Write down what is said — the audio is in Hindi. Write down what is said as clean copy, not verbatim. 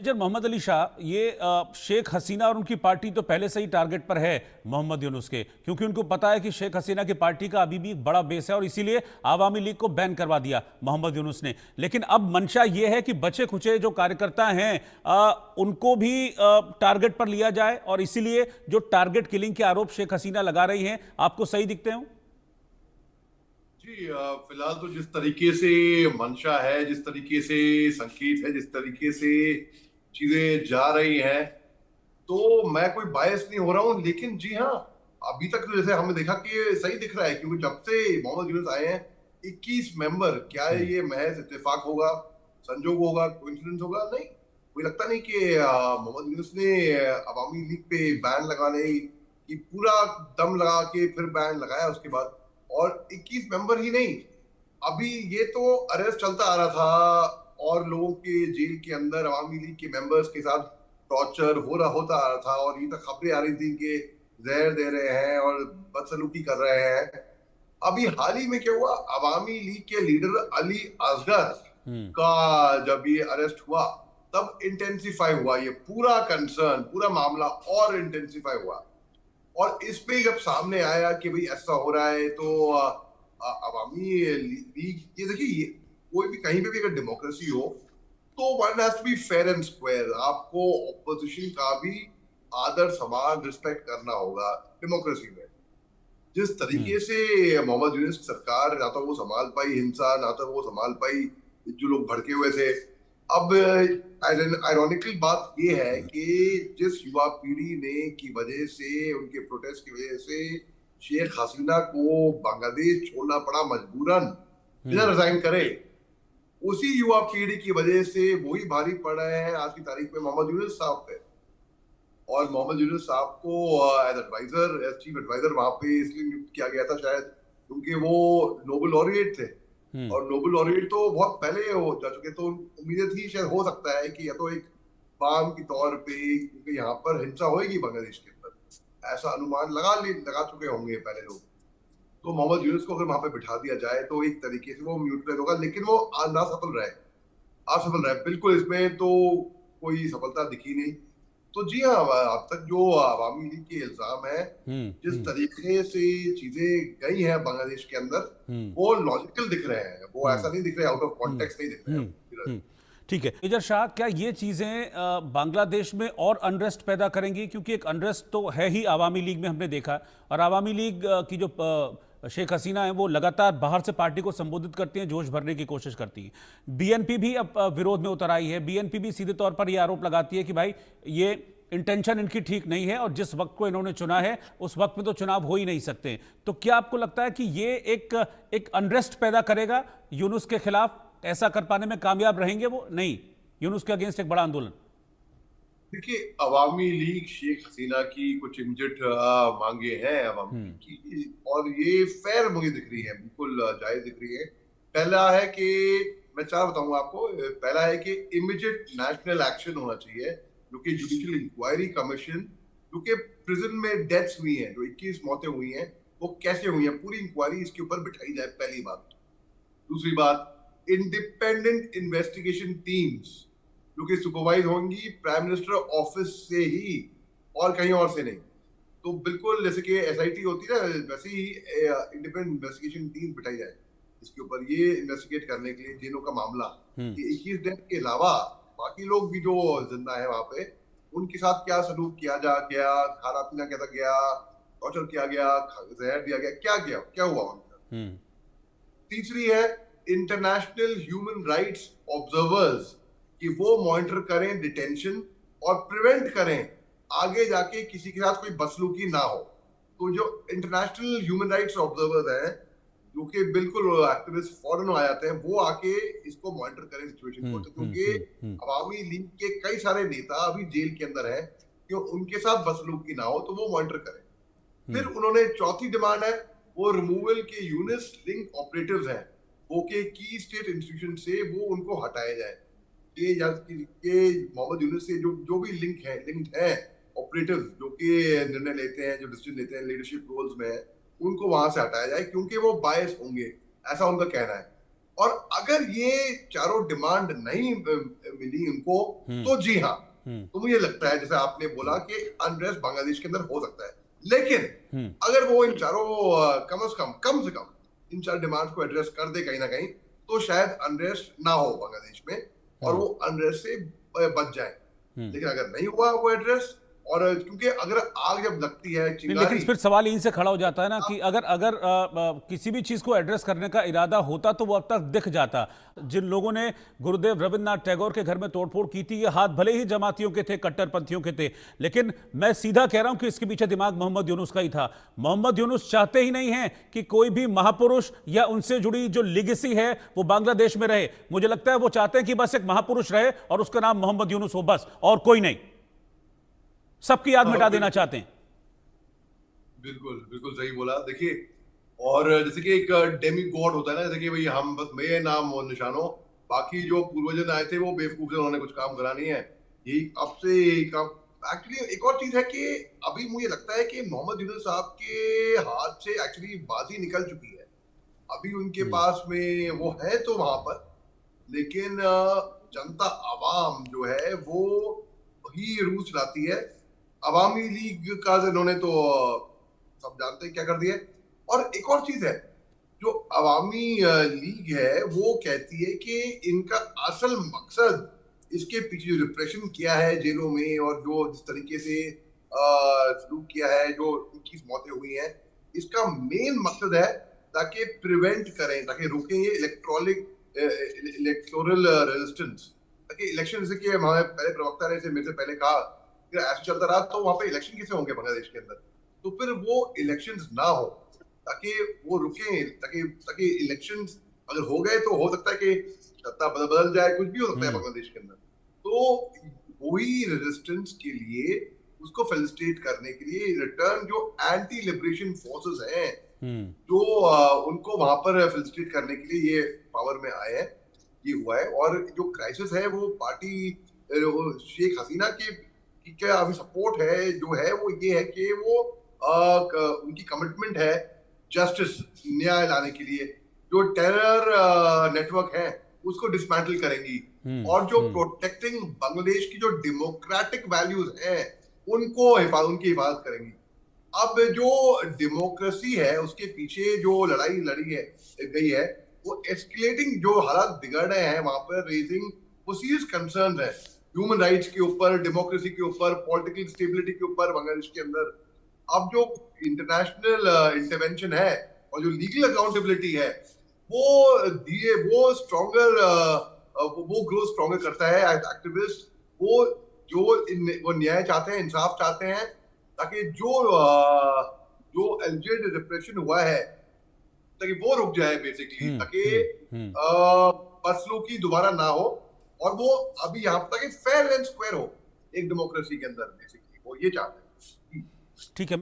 मेजर मोहम्मद अली शाह, ये शेख हसीना और उनकी पार्टी तो पहले से ही टारगेट पर है मोहम्मद यूनुस के, क्योंकि उनको पता है कि शेख हसीना की पार्टी का अभी भी बड़ा बेस है और इसीलिए आवामी लीग को बैन करवा दिया मोहम्मद यूनुस ने। लेकिन अब मंशा ये है कि बचे खुचे जो कार्यकर्ता हैं उनको भी टारगेट पर लिया जाए और इसीलिए जो टारगेट किलिंग के आरोप शेख हसीना लगा रही हैं, आपको सही दिखते हो? जी, फिलहाल तो जिस तरीके से मंशा है, जिस तरीके से संकेत है, जिस तरीके से चीजें जा रही हैं, तो मैं कोई बायस नहीं हो रहा हूं। लेकिन जी हाँ, अभी तक तो जैसे हमने देखा कि ये सही दिख रहा है, क्योंकि जब से मोहम्मद यूनुस आए हैं 21 मेंबर, क्या ये महज इत्तेफाक होगा, संजोग होगा, कोइंसिडेंस होगा? नहीं, मुझे लगता नहीं कि मोहम्मद यूनुस ने अवामी लीग पे बैन लगाने की पूरा दम लगा के फिर बैन लगाया उसके बाद। और 21 मेंबर ही नहीं, अभी ये तो अरेस्ट चलता आ रहा था और लोगों के जेल के अंदर अवामी लीग के मेंबर्स के साथ टॉर्चर होता आ रहा था, और ये तक खबरें आ रही थी कि जहर दे रहे हैं और बदसलूकी कर रहे हैं। अभी हाल ही में क्या हुआ, अवामी लीग के लीडर अली असगर का जब ये अरेस्ट हुआ, तब इंटेंसिफाई हुआ ये पूरा कंसर्न, पूरा मामला और इंटेंसिफाई हुआ। और इस पे जब सामने आया कि भाई ऐसा हो रहा है, तो अवामी लीग, ये देखिए, ये कोई भी कहीं पे भी अगर डेमोक्रेसी हो तो one has to be fair and square. आपको ऑपोजिशन का भी आदर सम्मान रिस्पेक्ट करना होगा डेमोक्रेसी में। जिस तरीके से मोहम्मद यूनुस की सरकार, ना तो वो संभाल पाई हिंसा, ना तो वो संभाल पाई जो लोग भड़के हुए थे। अब आयरॉनिकल बात ये है कि जिस युवा पीढ़ी ने की वजह से, उनके प्रोटेस्ट की वजह से शेख हसीना को बांग्लादेश छोड़ना पड़ा मजबूरन, बिना रिजाइन करे, उसी युवा पीढ़ी की वजह से वही भारी पड़ रहे हैं आज की तारीख में मोहम्मद यूनुस साहब पे। और मोहम्मद यूनुस साहब को as adviser, as chief adviser वहां पे इसलिए नियुक्त किया गया था शायद क्योंकि वो नोबेल लॉरिएट थे। और नोबेल लॉरिएट तो बहुत पहले हो जा चुके, तो उम्मीदें थी शायद हो सकता है कि या तो एक बाम के तौर पे, क्योंकि यहाँ पर हिंसा होगी बांग्लादेश के अंदर, ऐसा अनुमान लगा चुके होंगे पहले लोग। तो मोहम्मद यूनुस को अगर वहां पे बिठा दिया जाए तो एक तरीके से वो न्यूट्रल होगा, लेकिन वो ना सफल रहे, असफल रहे बिल्कुल, इसमें तो कोई सफलता दिखी नहीं। तो जी हाँ, अब तक जो अवामी लीग के इल्जाम है, जिस तरीके से चीजें गई हैं बांग्लादेश के अंदर, वो लॉजिकल दिख रहे हैं, वो ऐसा नहीं दिख रहे, आउट ऑफ कॉन्टेक्स्ट नहीं दिख रहे हैं। ठीक है मेजर शाह, क्या ये चीजें बांग्लादेश में और अनरेस्ट पैदा करेंगी? क्योंकि एक अनरेस्ट तो है ही आवामी लीग में, हमने देखा, और आवामी लीग की जो शेख हसीना है वो लगातार बाहर से पार्टी को संबोधित करती हैं, जोश भरने की कोशिश करती है। बीएनपी भी अब विरोध में उतर आई है। बीएनपी भी सीधे तौर पर यह आरोप लगाती है कि भाई ये इंटेंशन इनकी ठीक नहीं है और जिस वक्त को इन्होंने चुना है उस वक्त में तो चुनाव हो ही नहीं सकते। तो क्या आपको लगता है कि ये एक अनरेस्ट पैदा करेगा यूनुस के खिलाफ? ऐसा कर पाने में कामयाब रहेंगे वो? नहीं, यूनुस के अगेंस्ट एक बड़ा आंदोलन। देखिए, अवामी लीग शेख हसीना की कुछ इमीडिएट मांगे हैं अवामी लीग की, और ये फेयर मुझे दिख रही है, बिल्कुल जायज दिख रही है। पहला है कि मैं चाह बताऊंगा आपको, पहला है कि इमीडिएट नेशनल एक्शन होना चाहिए, जो कि जुडिशियल इंक्वायरी कमीशन, जो कि प्रिजन में डेथ्स हुई हैं, जो 21 मौतें हुई हैं, वो कैसे हुई हैं, पूरी इंक्वायरी इसके ऊपर बिठाई जाए, पहली बात। दूसरी बात, इंडिपेंडेंट इन्वेस्टिगेशन टीम्स जो कि सुपरवाइज होंगी प्राइम मिनिस्टर ऑफिस से ही, और कहीं और से नहीं। तो बिल्कुल जैसे कि एसआईटी होती है ना, वैसे ही इंडिपेंडेंट इन्वेस्टिगेशन टीम बिठाई जाए इसके ऊपर, ये इन्वेस्टिगेट करने के लिए जेलों का मामला, कि 21 डेथ के अलावा बाकी लोग भी जो जिंदा है वहां पे, उनके साथ क्या सलूक किया जा गया, खाना पीना कैसा गया, टॉर्चर किया गया, जहर दिया गया, क्या हुआ उनका। तीसरी है इंटरनेशनल ह्यूमन राइट्स ऑब्जर्वर्स, कि वो मॉनिटर करें डिटेंशन और प्रिवेंट करें आगे जाके किसी के साथ कोई बदसलूकी ना हो। तो जो इंटरनेशनल ह्यूमन राइट्स ऑब्जर्वर्स हैं, जो कि बिल्कुल एक्टिविस्ट फॉरेन आ जाते हैं, वो आके इसको मॉनिटर करें सिचुएशन को, तो क्योंकि अवामी लीग के कई सारे नेता अभी जेल के अंदर हैं, कि उनके साथ बदसलूकी ना हो, तो वो मॉनिटर करें। फिर उन्होंने चौथी डिमांड है, वो रिमूवल के यूनिस लिंक ऑपरेटिव्स हैं, वो के की स्टेट इंस्टीट्यूशन से वो उनको हटाए जाए। मोहम्मद यूनुस से जो भी लिंक्ड है ऑपरेटिव्स, जो कि निर्णय लेते हैं, जो डिसीजन लेते हैं, लीडरशिप रोल्स में है, उनको वहां से हटाया जाए, क्योंकि वो बायस होंगे, ऐसा उनका कहना है। और अगर ये चारों डिमांड नहीं मिली उनको, तो जी हाँ, तो मुझे लगता है जैसे आपने बोला कि अनरेस्ट बांग्लादेश के अंदर हो सकता है। लेकिन अगर वो इन चारों कम से कम इन चार डिमांड्स को एड्रेस कर दे कहीं ना कहीं, तो शायद अनरेस्ट ना हो बांग्लादेश में और वो अनरेस्ट से बच जाए। लेकिन अगर नहीं हुआ वो एड्रेस, और क्योंकि अगर आग जब लगती है नहीं, लेकिन चिंगारी, फिर सवाल यहीं से खड़ा हो जाता है ना कि अगर अगर किसी भी चीज को एड्रेस करने का इरादा होता तो वो अब तक दिख जाता। जिन लोगों ने गुरुदेव रविन्द्रनाथ टैगोर के घर में तोड़फोड़ की थी, ये हाथ भले ही जमातियों के थे, कट्टरपंथियों के थे, लेकिन मैं सीधा कह रहा हूं कि इसके पीछे दिमाग मोहम्मद यूनुस का ही था। मोहम्मद यूनुस चाहते ही नहीं है कि कोई भी महापुरुष या उनसे जुड़ी जो लिगेसी है वो बांग्लादेश में रहे। मुझे लगता है वो चाहते हैं कि बस एक महापुरुष रहे और उसका नाम मोहम्मद यूनुस हो, बस, और कोई नहीं। सबकी याद मिटा देना चाहते हैं। बिल्कुल बिल्कुल सही बोला। देखिए, और जैसे कि एक डेमी गॉड होता है ना, जैसे कि भाई हम बस मैं नाम और निशानो, बाकी जो पूर्वजन आए थे वो बेवकूफ थे, उन्होंने कुछ काम करा नहीं है, यही अब से काम। एक्चुअली एक और चीज है कि अभी मुझे लगता है कि मोहम्मद यूनुस साहब के हाथ से एक्चुअली बाजी निकल चुकी है। अभी उनके पास में वो है तो वहां पर, लेकिन जनता आवाम जो है वो ही रूल चलाती है। अवामी लीग का इन्होंने तो सब जानते हैं क्या कर दिया है। और एक और चीज है, जो अवामी लीग है वो कहती है कि इनका असल मकसद, इसके पीछे जो रिप्रेशन किया है जेलों में और जो जिस तरीके से सलूक किया है, जो 21 मौतें हुई हैं, इसका मेन मकसद है ताकि प्रिवेंट करें, ताकि रोकें ये इलेक्टोरल रेजिस्टेंस, ताकि इलेक्शन, जैसे कि हमारे पहले प्रवक्ता ने मेरे से पहले कहा, अगर ऐसा चलता रहा तो वहां पे इलेक्शन कैसे होंगे बांग्लादेश के अंदर। तो फिर वो इलेक्शंस ना हो, ताकि वो रुके, ताकि ताकि इलेक्शंस अगर हो गए तो हो सकता है कि सत्ता बदल जाए, कुछ भी हो सकता है बांग्लादेश के अंदर। तो वही रेजिस्टेंस के लिए, उसको फेलिसिटेट करने के लिए रिटर्न जो एंटी लिबरेशन फोर्सेस हैं, जो उनको वहां पर फेलिसिटेट करने के लिए ये पावर में आए हैं, ये हुआ है। और जो क्राइसिस है वो पार्टी शेख हसीना की क्या अभी सपोर्ट है, जो है वो ये है कि वो उनकी कमिटमेंट है जस्टिस, न्याय लाने के लिए, जो टेरर नेटवर्क है उसको डिसमेंटल करेंगी, और जो प्रोटेक्टिंग बांग्लादेश की जो डेमोक्रेटिक वैल्यूज हैं उनकी हिफाजत करेंगी। अब जो डेमोक्रेसी है उसके पीछे जो लड़ाई लड़ी है गई है, वो एस्केलेटिंग, जो हालात बिगड़ रहे हैं वहां पर, रेजिंग वो सीरियस कंसर्न है ह्यूमन राइट्स के ऊपर, डेमोक्रेसी के ऊपर, पॉलिटिकल स्टेबिलिटी के ऊपर बांग्लादेश के अंदर। अब जो इंटरनेशनल इंटरवेंशन है और जो लीगल अकाउंटेबिलिटी है, वो स्ट्रॉन्गर, वो ग्रो स्ट्रॉन्गर करता है एक्टिविस्ट, वो वो न्याय चाहते हैं, इंसाफ चाहते हैं, ताकि जो एलिजेड रिप्रेशन हुआ है ताकि वो रुक जाए बेसिकली, ताकि बदसलूकी दोबारा ना हो, और वो अभी यहाँ पर ताकि फेयर एंड स्क्वायर हो एक डेमोक्रेसी के अंदर, बेसिकली वो ये चाहते हैं। ठीक है।